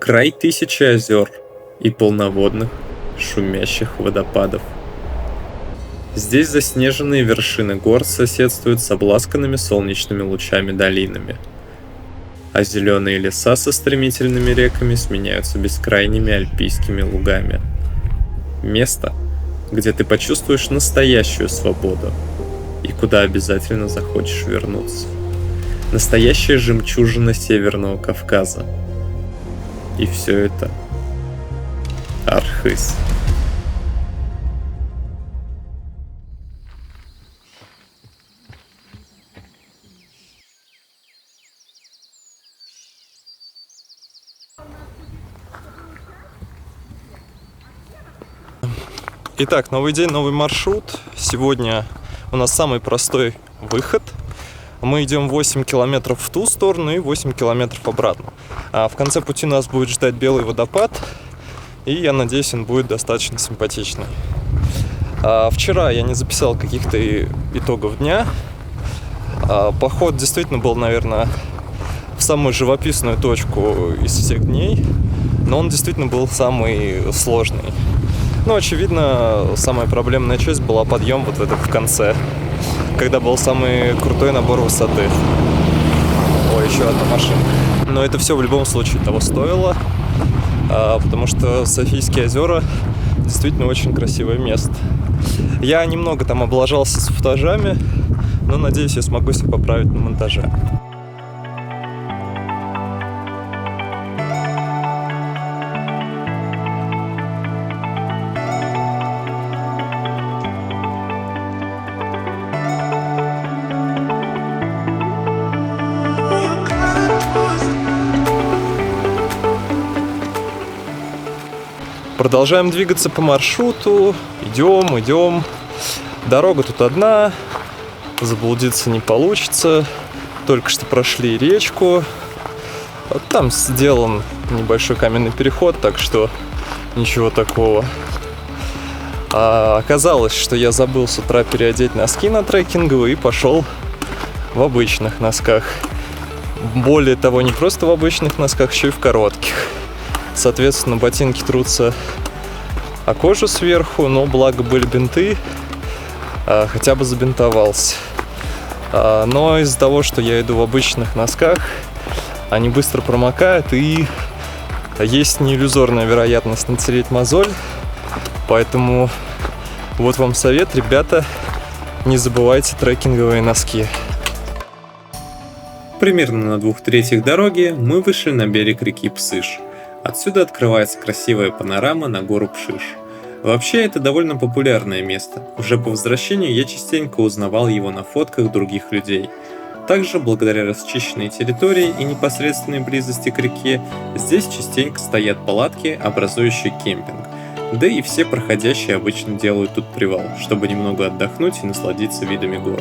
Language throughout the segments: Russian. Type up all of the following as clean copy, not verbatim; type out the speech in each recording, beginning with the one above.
Край тысячи озер и полноводных, шумящих водопадов. Здесь заснеженные вершины гор соседствуют с обласканными солнечными лучами долинами, а зеленые леса со стремительными реками сменяются бескрайними альпийскими лугами. Место, где ты почувствуешь настоящую свободу и куда обязательно захочешь вернуться. Настоящая жемчужина Северного Кавказа. И все это Архыз. Итак, новый день, новый маршрут. Сегодня у нас самый простой выход. Мы идем 8 километров в ту сторону и 8 километров обратно. А в конце пути нас будет ждать белый водопад. И я надеюсь, он будет достаточно симпатичный. Вчера я не записал каких-то итогов дня. Поход действительно был, наверное, в самую живописную точку из всех дней. Но он действительно был самый сложный. Ну, очевидно, самая проблемная часть была подъем вот в конце, когда был самый крутой набор высоты. Ой, еще одна машина. Но это все в любом случае того стоило, потому что Софийские озера действительно очень красивое место. Я немного там облажался с футажами, но надеюсь, я смогу себя поправить на монтаже. Продолжаем двигаться по маршруту. Идем. Дорога тут одна. Заблудиться не получится. Только что прошли речку. Вот там сделан небольшой каменный переход, так что ничего такого. Оказалось, что я забыл с утра переодеть носки на трекинговые и пошел в обычных носках. Более того, не просто в обычных носках, еще и в коротких. Соответственно, ботинки трутся о кожу сверху, но благо были бинты, хотя бы забинтовался. Но из-за того, что я иду в обычных носках, они быстро промокают, и есть неиллюзорная вероятность натереть мозоль. Поэтому вот вам совет, ребята, не забывайте трекинговые носки. Примерно на 2/3 дороги мы вышли на берег реки Псыш. Отсюда открывается красивая панорама на гору Пшиш. Вообще, это довольно популярное место. Уже по возвращению я частенько узнавал его на фотках других людей. Также, благодаря расчищенной территории и непосредственной близости к реке, здесь частенько стоят палатки, образующие кемпинг. Да и все проходящие обычно делают тут привал, чтобы немного отдохнуть и насладиться видами гор.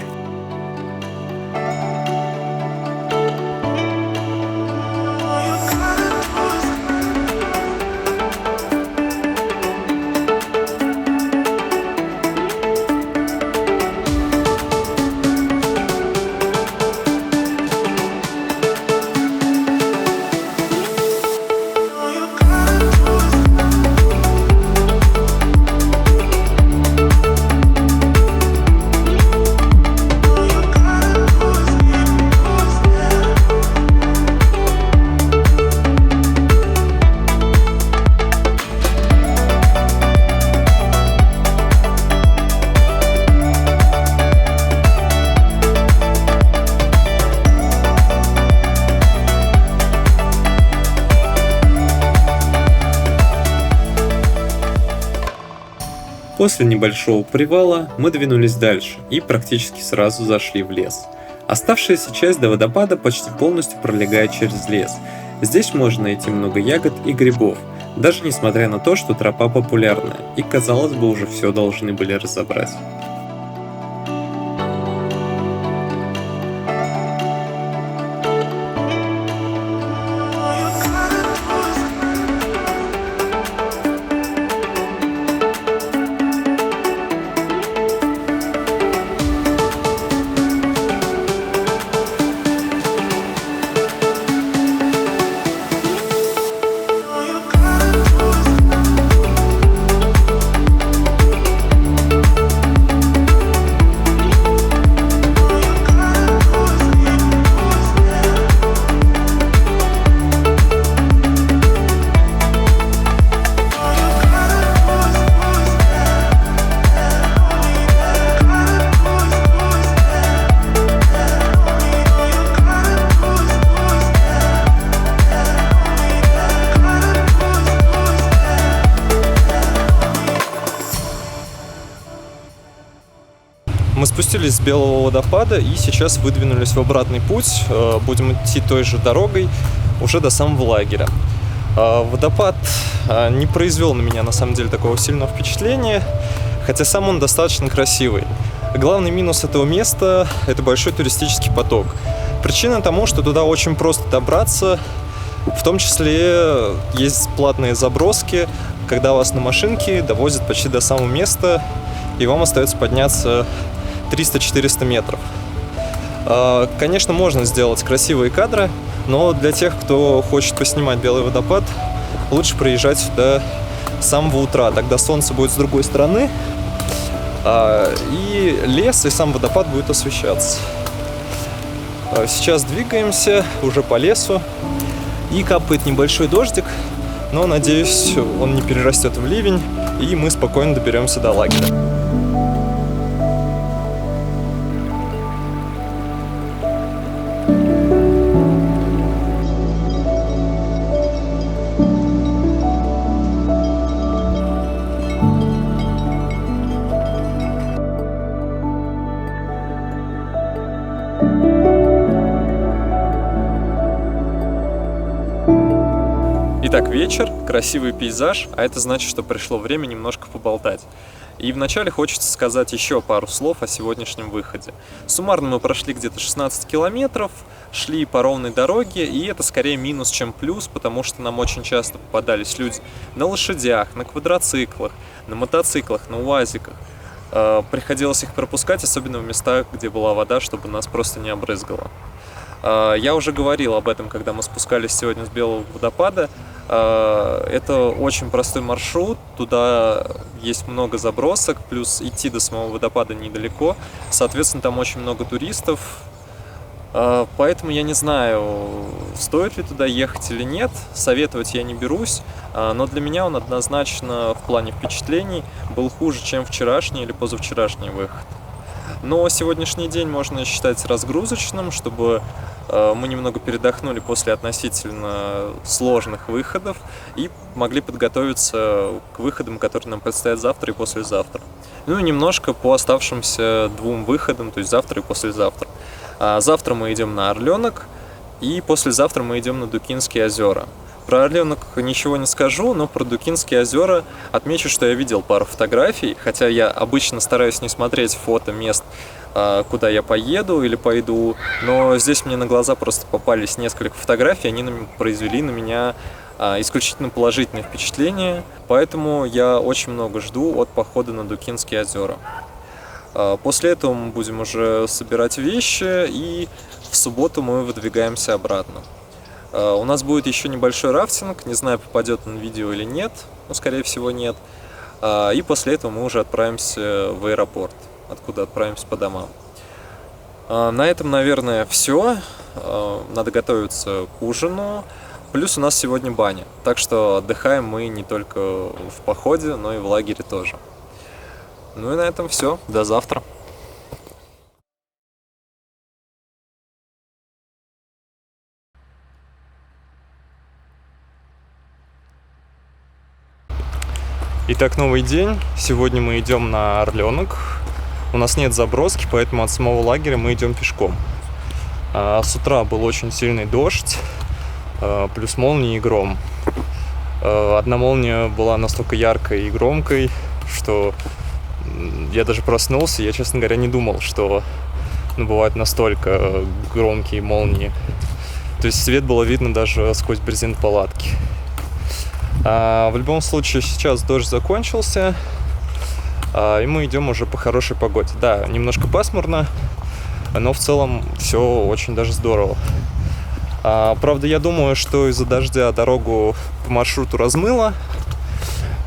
После небольшого привала мы двинулись дальше и практически сразу зашли в лес. Оставшаяся часть до водопада почти полностью пролегает через лес. Здесь можно найти много ягод и грибов, даже несмотря на то, что тропа популярная, и казалось бы уже все должны были разобрать. Спустились с Белого водопада и сейчас выдвинулись в обратный путь. Будем идти той же дорогой уже до самого лагеря. Водопад не произвел на меня на самом деле такого сильного впечатления, хотя сам он достаточно красивый. Главный минус этого места – это большой туристический поток. Причина тому, что туда очень просто добраться, в том числе есть платные заброски, когда вас на машинке довозят почти до самого места, и вам остается подняться 300-400 метров. Конечно, можно сделать красивые кадры, но для тех, кто хочет поснимать Белый водопад, лучше приезжать сюда с самого утра. Тогда солнце будет с другой стороны, и лес, и сам водопад будет освещаться. Сейчас двигаемся уже по лесу, и капает небольшой дождик, но, надеюсь, он не перерастет в ливень, и мы спокойно доберемся до лагеря. Итак, вечер, красивый пейзаж, а это значит, что пришло время немножко поболтать. И вначале хочется сказать еще пару слов о сегодняшнем выходе. Суммарно мы прошли где-то 16 километров, шли по ровной дороге, и это скорее минус, чем плюс, потому что нам очень часто попадались люди на лошадях, на квадроциклах, на мотоциклах, на уазиках. Приходилось их пропускать, особенно в местах, где была вода, чтобы нас просто не обрызгало. Я уже говорил об этом, когда мы спускались сегодня с Белого водопада. Это очень простой маршрут, туда есть много забросок, плюс идти до самого водопада недалеко. Соответственно, там очень много туристов. Поэтому я не знаю, стоит ли туда ехать или нет. Советовать я не берусь, но для меня он однозначно в плане впечатлений был хуже, чем вчерашний или позавчерашний выход. Но сегодняшний день можно считать разгрузочным, чтобы мы немного передохнули после относительно сложных выходов и могли подготовиться к выходам, которые нам предстоят завтра и послезавтра. Ну и немножко по оставшимся двум выходам, то есть завтра и послезавтра. Завтра мы идем на Орленок, и послезавтра мы идем на Дукинские озера. Про Орленок ничего не скажу, но про Дукинские озера отмечу, что я видел пару фотографий, хотя я обычно стараюсь не смотреть фото мест, куда я поеду или пойду, но здесь мне на глаза просто попались несколько фотографий, они произвели на меня исключительно положительное впечатление, поэтому я очень много жду от похода на Дукинские озера. После этого мы будем уже собирать вещи, и в субботу мы выдвигаемся обратно. У нас будет еще небольшой рафтинг, не знаю, попадет он в видео или нет, но скорее всего нет. И после этого мы уже отправимся в аэропорт, откуда отправимся по домам. На этом, наверное, все. Надо готовиться к ужину. Плюс у нас сегодня баня, так что отдыхаем мы не только в походе, но и в лагере тоже. Ну и на этом все. До завтра. Итак, новый день. Сегодня мы идем на Орленок. У нас нет заброски, поэтому от самого лагеря мы идем пешком. С утра был очень сильный дождь, плюс молнии и гром. Одна молния была настолько яркой и громкой, что я даже проснулся. Я, честно говоря, не думал, что бывают настолько громкие молнии. То есть свет было видно даже сквозь брезент палатки. В любом случае, сейчас дождь закончился, и мы идем уже по хорошей погоде. Да, немножко пасмурно, но в целом все очень даже здорово. Правда, я думаю, что из-за дождя дорогу по маршруту размыло,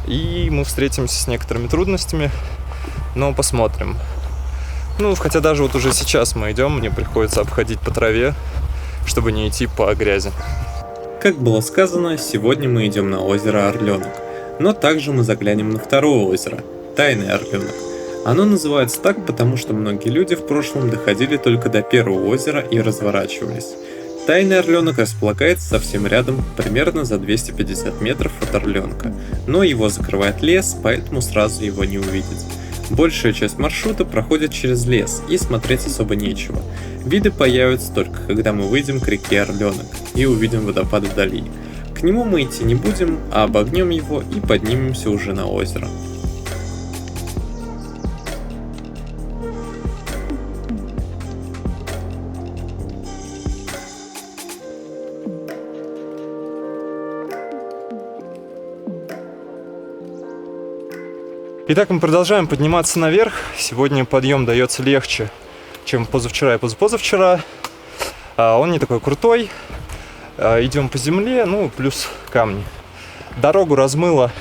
и мы встретимся с некоторыми трудностями, но посмотрим. Ну, хотя даже вот уже сейчас мы идем, мне приходится обходить по траве, чтобы не идти по грязи. Как было сказано, сегодня мы идем на озеро Орленок, но также мы заглянем на второе озеро – Тайный Орленок. Оно называется так, потому что многие люди в прошлом доходили только до первого озера и разворачивались. Тайный Орленок располагается совсем рядом, примерно за 250 метров от Орленка, но его закрывает лес, поэтому сразу его не увидеть. Большая часть маршрута проходит через лес, и смотреть особо нечего. Виды появятся только когда мы выйдем к реке Орленок и увидим водопад вдали. К нему мы идти не будем, а обогнем его и поднимемся уже на озеро. Итак, мы продолжаем подниматься наверх. Сегодня подъем дается легче, чем позавчера и позапозавчера. Он не такой крутой. Идем по земле, ну, плюс камни. Дорогу размыло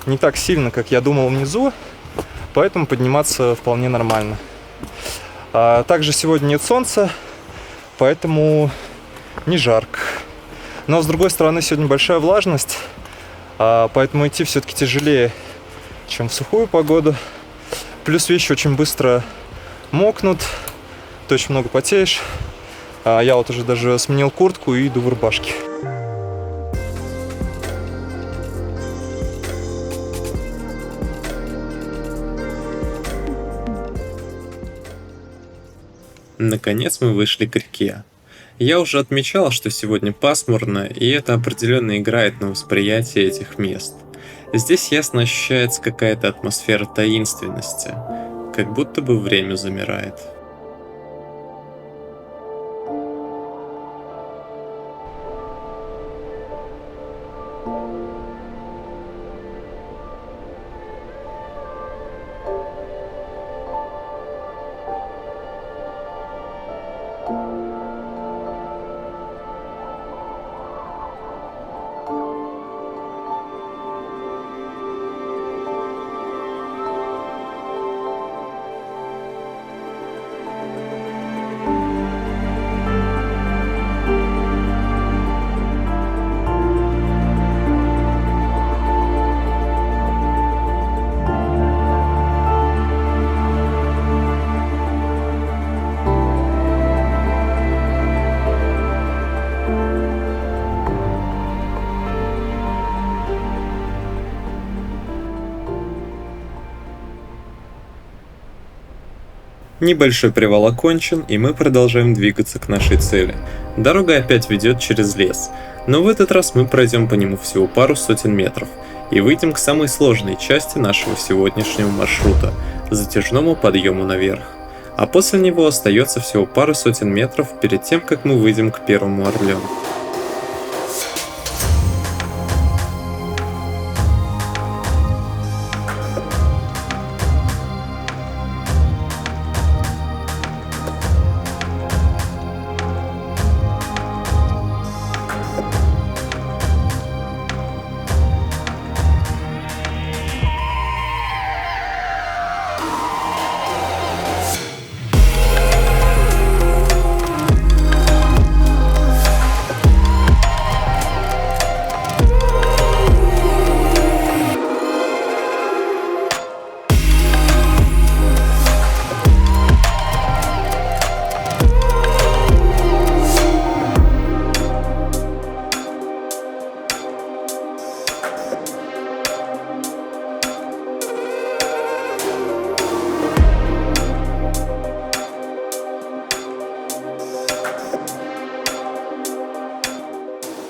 не так сильно, как я думал внизу, поэтому подниматься вполне нормально. Также сегодня нет солнца, поэтому не жарко. Но, с другой стороны, сегодня большая влажность, поэтому идти все-таки тяжелее, чем в сухую погоду. Плюс вещи очень быстро мокнут, ты очень много потеешь. Я вот уже даже сменил куртку и иду в рубашке. Наконец мы вышли к реке. Я уже отмечал, что сегодня пасмурно, и это определенно играет на восприятие этих мест. Здесь ясно ощущается какая-то атмосфера таинственности, как будто бы время замирает. Небольшой привал окончен, и мы продолжаем двигаться к нашей цели. Дорога опять ведет через лес, но в этот раз мы пройдем по нему всего пару сотен метров и выйдем к самой сложной части нашего сегодняшнего маршрута – затяжному подъему наверх. А после него остается всего пару сотен метров перед тем, как мы выйдем к первому Орленку.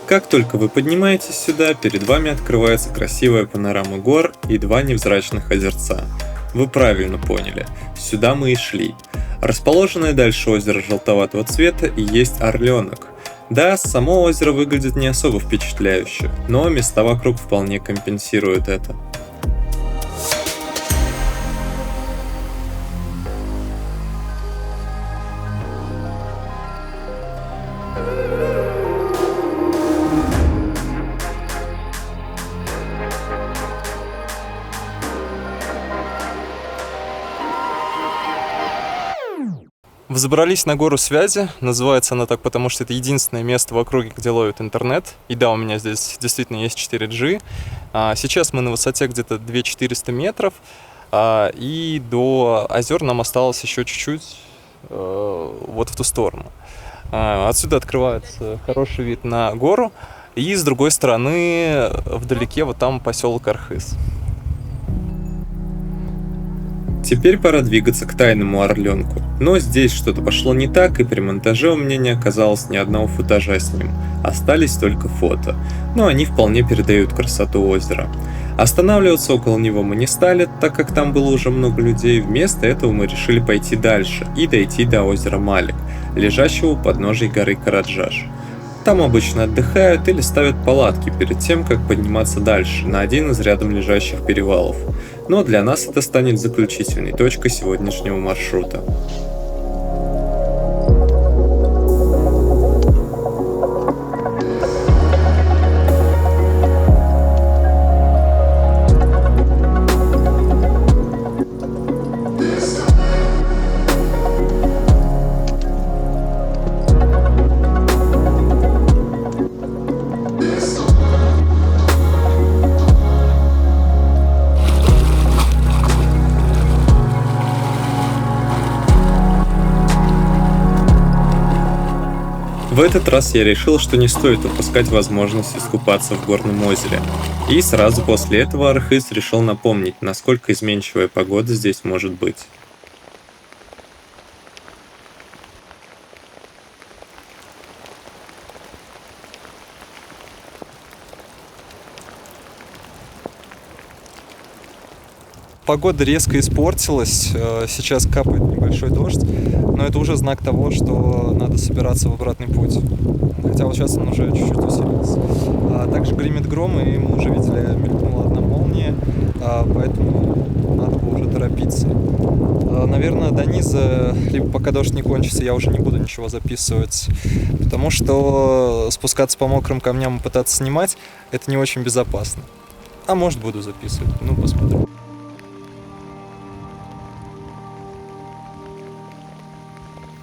Как только вы поднимаетесь сюда, перед вами открывается красивая панорама гор и два невзрачных озерца. Вы правильно поняли, сюда мы и шли. Расположенное дальше озеро желтоватого цвета и есть Орленок. Да, само озеро выглядит не особо впечатляюще, но места вокруг вполне компенсируют это. Взобрались на гору связи, называется она так, потому что это единственное место в округе, где ловит интернет. И да, у меня здесь действительно есть 4G. Сейчас мы на высоте где-то 2400 метров, и до озер нам осталось еще чуть-чуть вот в ту сторону. Отсюда открывается хороший вид на гору, и с другой стороны вдалеке вот там поселок Архыз. Теперь пора двигаться к тайному орленку. Но здесь что-то пошло не так, и при монтаже у меня не оказалось ни одного футажа с ним. Остались только фото. Но они вполне передают красоту озера. Останавливаться около него мы не стали, так как там было уже много людей. Вместо этого мы решили пойти дальше и дойти до озера Малик, лежащего у подножия горы Караджаш. Там обычно отдыхают или ставят палатки перед тем, как подниматься дальше, на один из рядом лежащих перевалов. Но для нас это станет заключительной точкой сегодняшнего маршрута. В этот раз я решил, что не стоит упускать возможность искупаться в горном озере. И сразу после этого Архыз решил напомнить, насколько изменчивая погода здесь может быть. Погода резко испортилась, сейчас капает небольшой дождь, но это уже знак того, что надо собираться в обратный путь. Хотя вот сейчас он уже чуть-чуть усилился. Также гремит гром, и мы уже видели, мелькнула одна молния, поэтому надо бы уже торопиться. Наверное, до низа, либо пока дождь не кончится, я уже не буду ничего записывать, потому что спускаться по мокрым камням и пытаться снимать — это не очень безопасно. А может, буду записывать, ну посмотрим.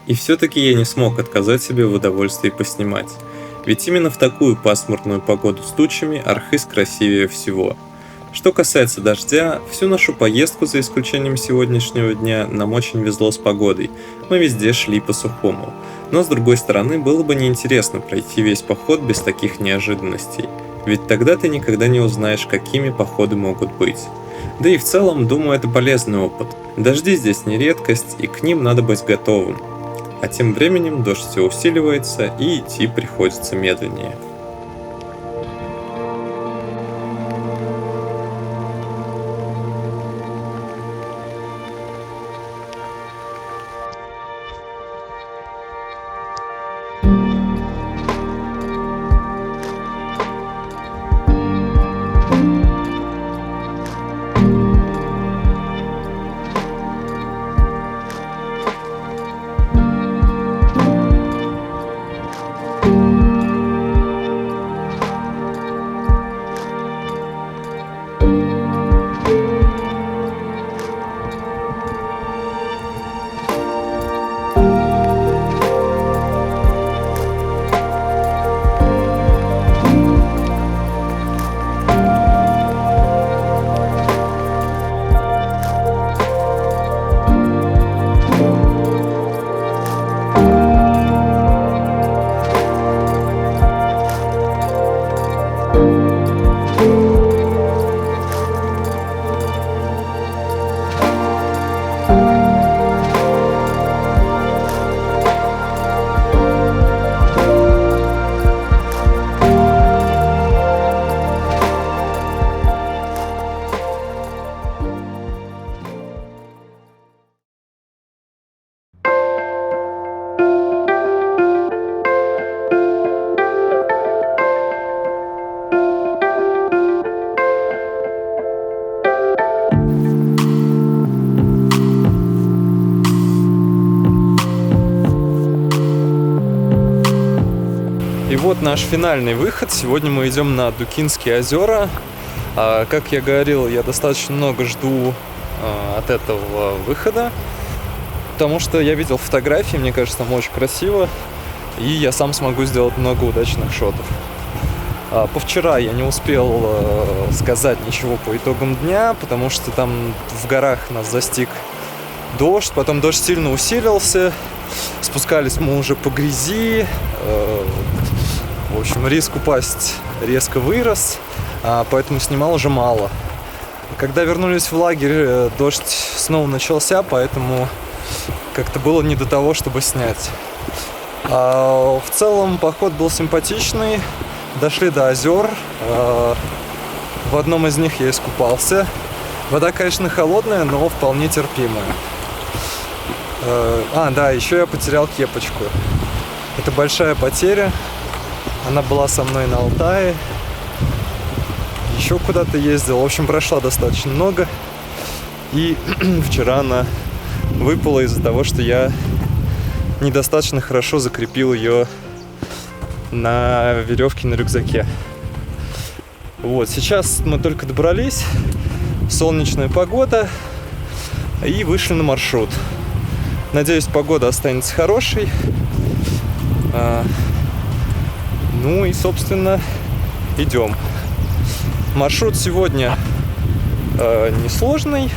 И все-таки я не смог отказать себе в удовольствии поснимать. Ведь именно в такую пасмурную погоду с тучами Архыз красивее всего. Что касается дождя, всю нашу поездку, за исключением сегодняшнего дня, нам очень везло с погодой. Мы везде шли по сухому. Но с другой стороны, было бы неинтересно пройти весь поход без таких неожиданностей. Ведь тогда ты никогда не узнаешь, какими походы могут быть. Да и в целом, думаю, это полезный опыт. Дожди здесь не редкость, и к ним надо быть готовым. А тем временем дождь все усиливается, и идти приходится медленнее. И вот наш финальный выход. Сегодня мы идем на Дукинские озера. Как я говорил, я достаточно много жду от этого выхода, потому что я видел фотографии, мне кажется, там очень красиво, и я сам смогу сделать много удачных шотов. Повчера я не успел сказать ничего по итогам дня, потому что там в горах нас застиг дождь, потом дождь сильно усилился, спускались мы уже по грязи, в общем, риск упасть резко вырос, поэтому снимал уже мало. Когда вернулись в лагерь, дождь снова начался, поэтому как-то было не до того, чтобы снять. В целом поход был симпатичный. Дошли до озер. В одном из них я искупался. Вода, конечно, холодная, но вполне терпимая. Да, еще я потерял кепочку. Это большая потеря. Она была со мной на Алтае. Еще куда-то ездил. В общем, прошла достаточно много. И вчера она выпала из-за того, что я недостаточно хорошо закрепил ее на веревке на рюкзаке. Вот, сейчас мы только добрались. Солнечная погода. И вышли на маршрут. Надеюсь, погода останется хорошей. Ну и, собственно, идем. Маршрут сегодня несложный.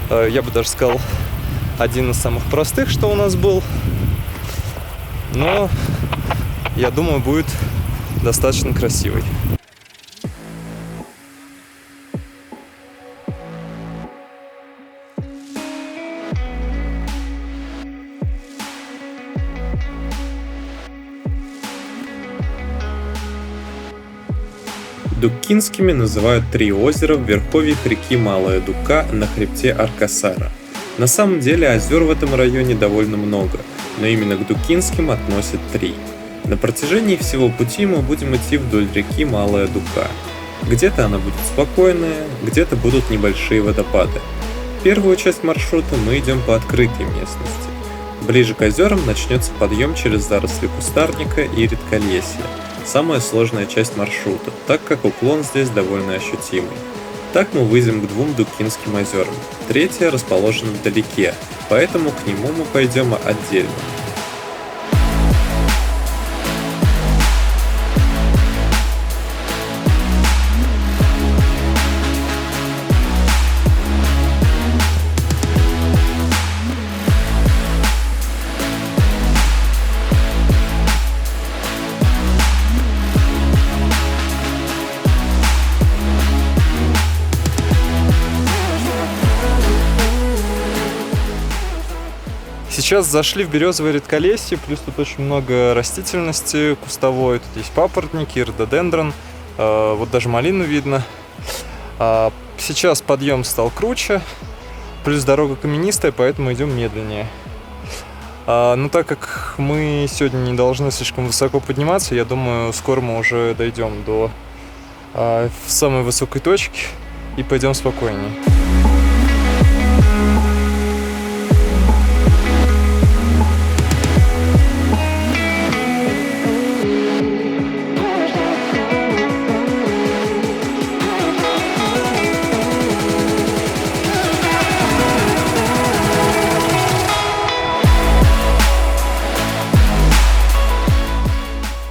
Я бы даже сказал, один из самых простых, что у нас был. Но, я думаю, будет достаточно красивый. Дуккинскими называют 3 озера в верховьях реки Малая Дука на хребте Аркасара. На самом деле озер в этом районе довольно много, но именно к Дуккинским относят 3. На протяжении всего пути мы будем идти вдоль реки Малая Дука. Где-то она будет спокойная, где-то будут небольшие водопады. Первую часть маршрута мы идем по открытой местности. Ближе к озерам начнется подъем через заросли кустарника и редколесья. Самая сложная часть маршрута, так как уклон здесь довольно ощутимый. Так мы выйдем к 2 Дуккинским озерам. Третье расположено вдалеке, поэтому к нему мы пойдем отдельно. Сейчас зашли в березовое редколесье, плюс тут очень много растительности кустовой. Тут есть папоротники, рододендрон, вот даже малину видно. Сейчас подъем стал круче, плюс дорога каменистая, поэтому идем медленнее. Но так как мы сегодня не должны слишком высоко подниматься, я думаю, скоро мы уже дойдем до самой высокой точки и пойдем спокойнее.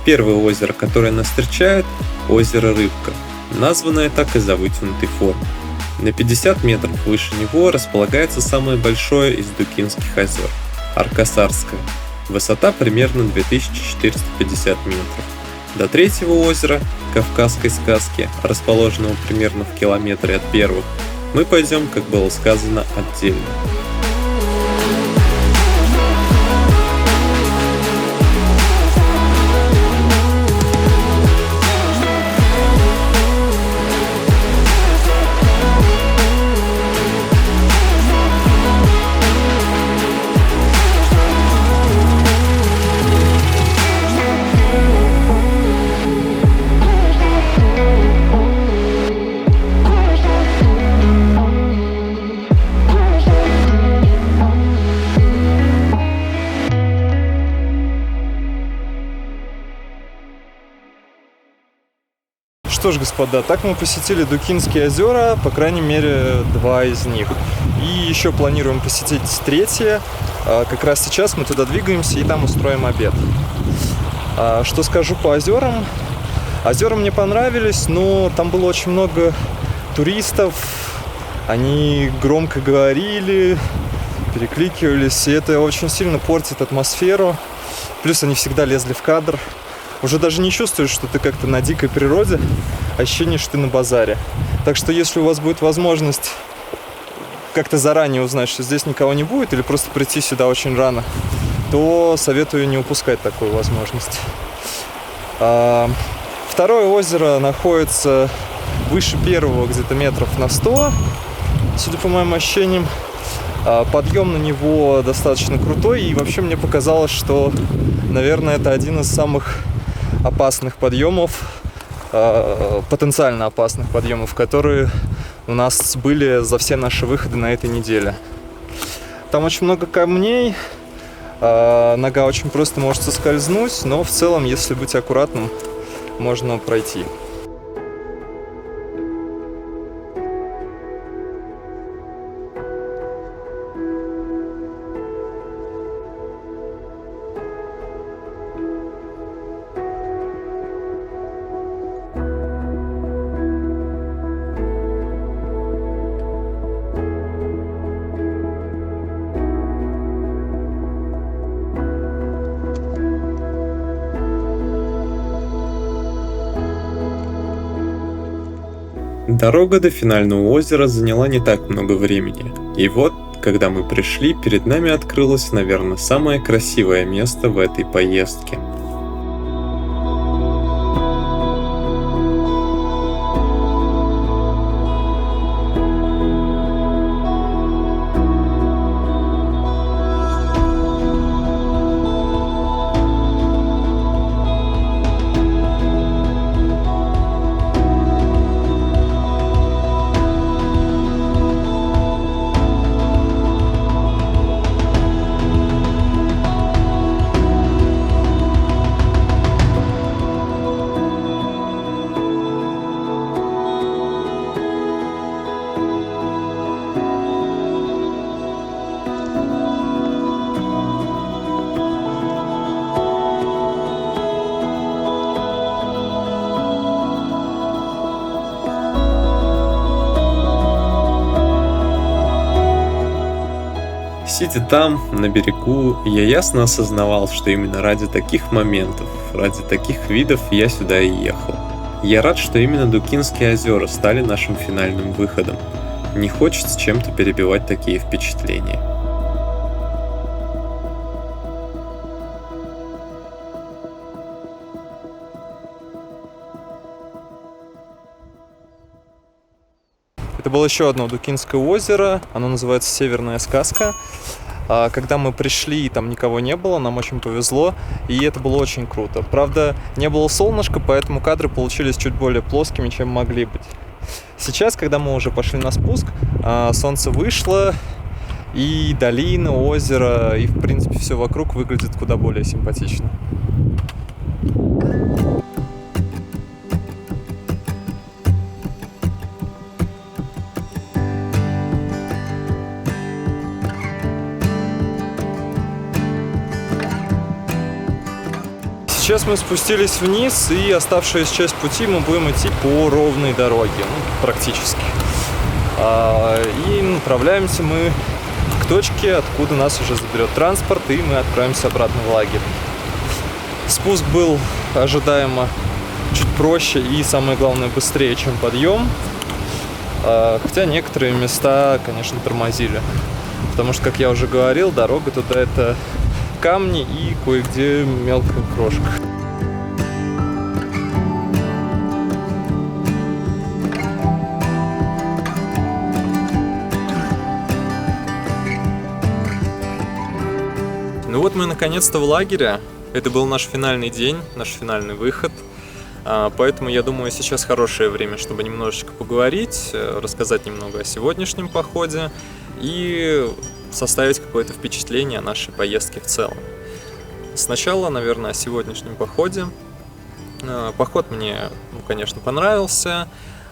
Первое озеро, которое нас встречает, озеро Рыбка, названное так из-за вытянутой формы. На 50 метров выше него располагается самое большое из Дуккинских озер – Аркасарское. Высота примерно 2450 метров. До третьего озера, Кавказской сказки, расположенного примерно в километре от первых, мы пойдем, как было сказано, отдельно. Что ж, господа, так мы посетили Дуккинские озера, по крайней мере, 2 из них. И еще планируем посетить 3-е. Как раз сейчас мы туда двигаемся и там устроим обед. Что скажу по озерам? Озера мне понравились, но там было очень много туристов. Они громко говорили, перекликивались, и это очень сильно портит атмосферу. Плюс они всегда лезли в кадр. Уже даже не чувствуешь, что ты как-то на дикой природе. ощущение, что ты на базаре. Так что если у вас будет возможность как-то заранее узнать, что здесь никого не будет, или просто прийти сюда очень рано, то советую не упускать такую возможность. Второе озеро находится выше первого где-то метров на 100, судя по моим ощущениям. Подъем на него достаточно крутой, и вообще мне показалось, что, наверное, это один из самых опасных подъемов, потенциально опасных подъемов, которые у нас были за все наши выходы на этой неделе. Там очень много камней, нога очень просто может соскользнуть, но в целом, если быть аккуратным, можно пройти. Дорога до финального озера заняла не так много времени. И вот, когда мы пришли, перед нами открылось, наверное, самое красивое место в этой поездке. Сидя там, на берегу, я ясно осознавал, что именно ради таких моментов, ради таких видов я сюда и ехал. Я рад, что именно Дукинские озера стали нашим финальным выходом. Не хочется чем-то перебивать такие впечатления. Это было еще одно Дукинское озеро, оно называется «Северная сказка». Когда мы пришли, там никого не было, нам очень повезло, и это было очень круто. Правда, не было солнышка, поэтому кадры получились чуть более плоскими, чем могли быть. Сейчас, когда мы уже пошли на спуск, солнце вышло, и долина, озеро, и в принципе все вокруг выглядит куда более симпатично. Сейчас мы спустились вниз, и оставшуюся часть пути мы будем идти по ровной дороге, практически. И направляемся мы к точке, откуда нас уже заберет транспорт, и мы отправимся обратно в лагерь. Спуск был ожидаемо чуть проще и, самое главное, быстрее, чем подъем. Хотя некоторые места, конечно, тормозили. Потому что, как я уже говорил, дорога туда — это камни и кое-где мелкая крошка. Ну вот мы наконец-то в лагере. Это был наш финальный день, наш финальный выход. Поэтому, я думаю, сейчас хорошее время, чтобы немножечко поговорить, рассказать немного о сегодняшнем походе и составить какое-то впечатление о нашей поездке в целом. Сначала, наверное, о сегодняшнем походе. Поход мне, конечно, понравился.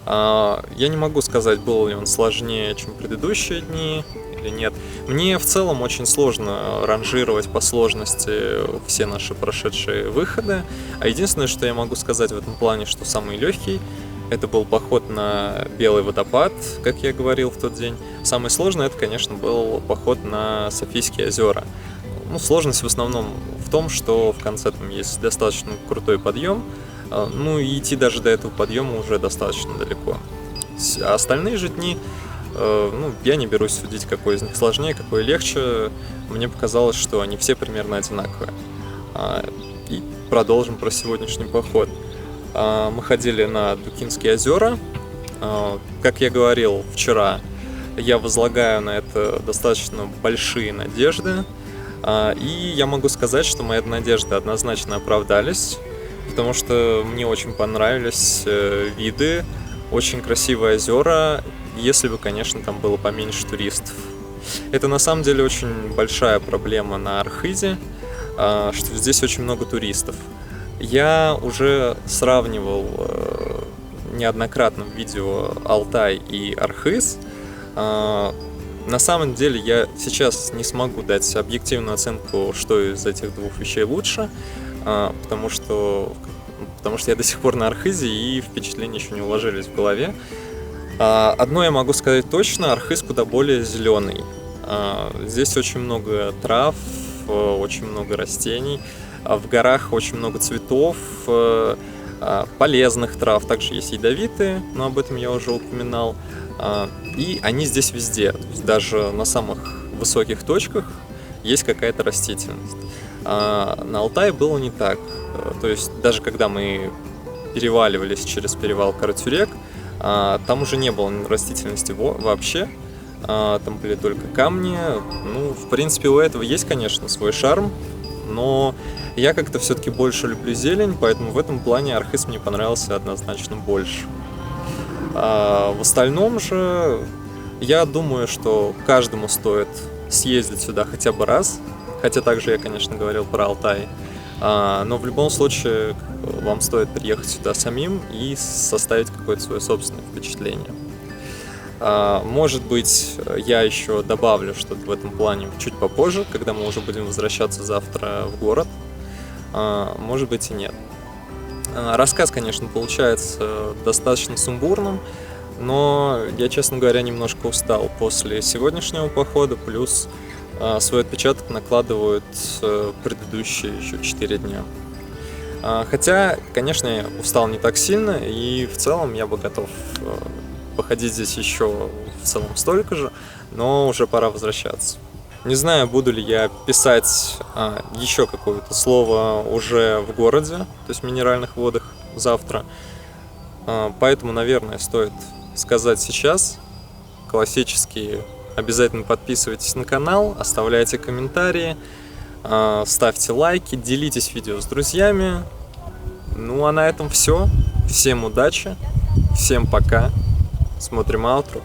Я не могу сказать, был ли он сложнее, чем предыдущие дни или нет. Мне в целом очень сложно ранжировать по сложности все наши прошедшие выходы. А единственное, что я могу сказать в этом плане, что самый легкий — это был поход на Белый водопад, как я говорил в тот день. Самый сложный — это, конечно, был поход на Софийские озера. Сложность в основном в том, что в конце там есть достаточно крутой подъем, Ну и идти даже до этого подъема уже достаточно далеко. А остальные же дни, ну, я не берусь судить, какой из них сложнее, какой легче. Мне показалось, что они все примерно одинаковые. И продолжим про сегодняшний поход. Мы ходили на Дукинские озера. Как я говорил вчера, я возлагаю на это достаточно большие надежды. И я могу сказать, что мои надежды однозначно оправдались, потому что мне очень понравились виды, очень красивые озера, если бы, конечно, там было поменьше туристов. Это на самом деле очень большая проблема на Архизе, что здесь очень много туристов. Я уже сравнивал неоднократно в видео Алтай и Архиз. На самом деле я сейчас не смогу дать объективную оценку, что из этих двух вещей лучше, потому что я до сих пор на Архизе и впечатления еще не уложились в голове. Одно я могу сказать точно, Архиз куда более зеленый. Здесь очень много трав, очень много растений, в горах очень много цветов, полезных трав, также есть ядовитые, но об этом я уже упоминал. И они здесь везде, даже на самых высоких точках есть какая-то растительность. На Алтае было не так. То есть даже когда мы переваливались через перевал Каратюрек, там уже не было растительности вообще. Там были только камни. Ну, в принципе, у этого есть, конечно, свой шарм, но я как-то все-таки больше люблю зелень, поэтому в этом плане Архиз мне понравился однозначно больше. В остальном же, я думаю, что каждому стоит съездить сюда хотя бы раз, хотя также я, конечно, говорил про Алтай, но в любом случае вам стоит приехать сюда самим и составить какое-то свое собственное впечатление. Может быть, я еще добавлю что-то в этом плане чуть попозже, когда мы уже будем возвращаться завтра в город. Может быть и нет. Рассказ, конечно, получается достаточно сумбурным, но я, честно говоря, немножко устал после сегодняшнего похода, плюс свой отпечаток накладывают предыдущие еще 4 дня. Хотя, конечно, я устал не так сильно, и в целом я бы готов походить здесь еще в целом столько же, но уже пора возвращаться. Не знаю, буду ли я писать еще какое-то слово уже в городе, то есть в минеральных водах, завтра. Поэтому, наверное, стоит сказать сейчас. Классически обязательно подписывайтесь на канал, оставляйте комментарии, ставьте лайки, делитесь видео с друзьями. Ну а на этом все. Всем удачи, всем пока. Смотрим аутру.